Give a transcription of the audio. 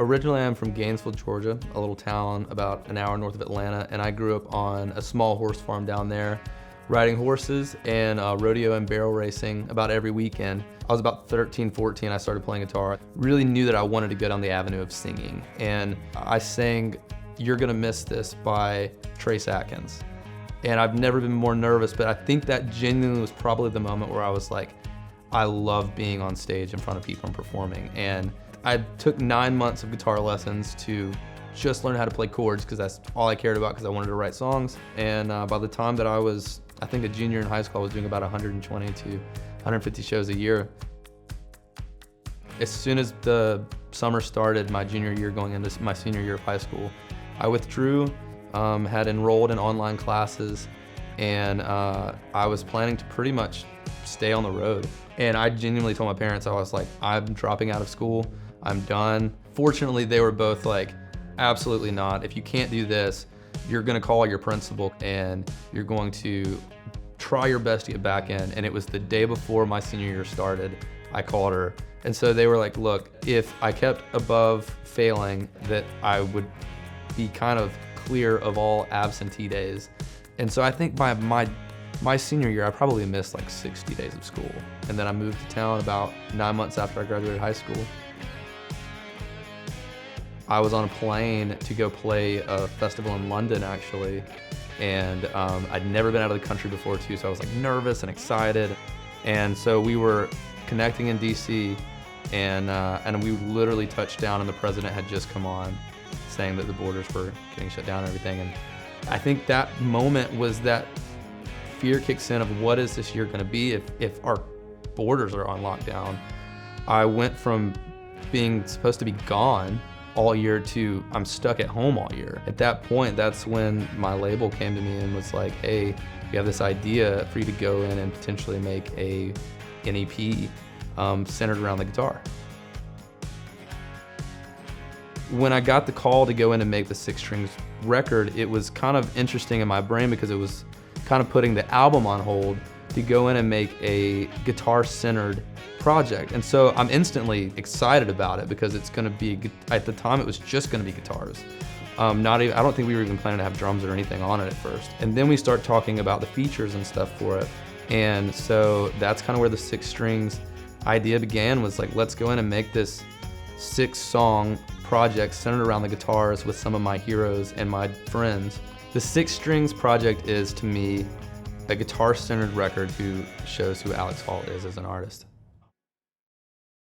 Originally, I'm from Gainesville, Georgia, a little town about an hour north of Atlanta, and I grew up on a small horse farm down there, riding horses and rodeo and barrel racing about every weekend. I was about 13, 14, I started playing guitar. Really knew that I wanted to go down the avenue of singing, and I sang "You're Gonna Miss This" by Trace Atkins. And I've never been more nervous, but I think that genuinely was probably the moment where I was like, I love being on stage in front of people and performing. And I took 9 months of guitar lessons to just learn how to play chords, because that's all I cared about, because I wanted to write songs. And by the time that I was, I think, a junior in high school, I was doing about 120 to 150 shows a year. As soon as the summer started, my junior year going into my senior year of high school, I withdrew, had enrolled in online classes, and I was planning to pretty much stay on the road. And I genuinely told my parents, I was like, I'm dropping out of school, I'm done. Fortunately, they were both like, absolutely not. If you can't do this, you're gonna call your principal and you're going to try your best to get back in. And it was the day before my senior year started, I called her. And so they were like, look, if I kept above failing, that I would be kind of clear of all absentee days. And so I think by my senior year, I probably missed like 60 days of school. And then I moved to town about 9 months after I graduated high school. I was on a plane to go play a festival in London, actually. And I'd never been out of the country before too, so I was like nervous and excited. And so we were connecting in DC, and we literally touched down, and the president had just come on saying that the borders were getting shut down and everything. And I think that moment was that fear kicks in of what is this year gonna be if our borders are on lockdown. I went from being supposed to be gone all year to I'm stuck at home all year. At that point, that's when my label came to me and was like, hey, we have this idea for you to go in and potentially make an EP centered around the guitar. When I got the call to go in and make the Six Strings record, it was kind of interesting in my brain, because it was kind of putting the album on hold to go in and make a guitar-centered project. And so I'm instantly excited about it, because it's gonna be, at the time it was just gonna be guitars. I don't think we were even planning to have drums or anything on it at first. And then we start talking about the features and stuff for it. And so that's kind of where the Six Strings idea began, was like, let's go in and make this 6-song project centered around the guitars with some of my heroes and my friends. The Six Strings project is, to me, a guitar-centered record who shows who Alex Hall is as an artist.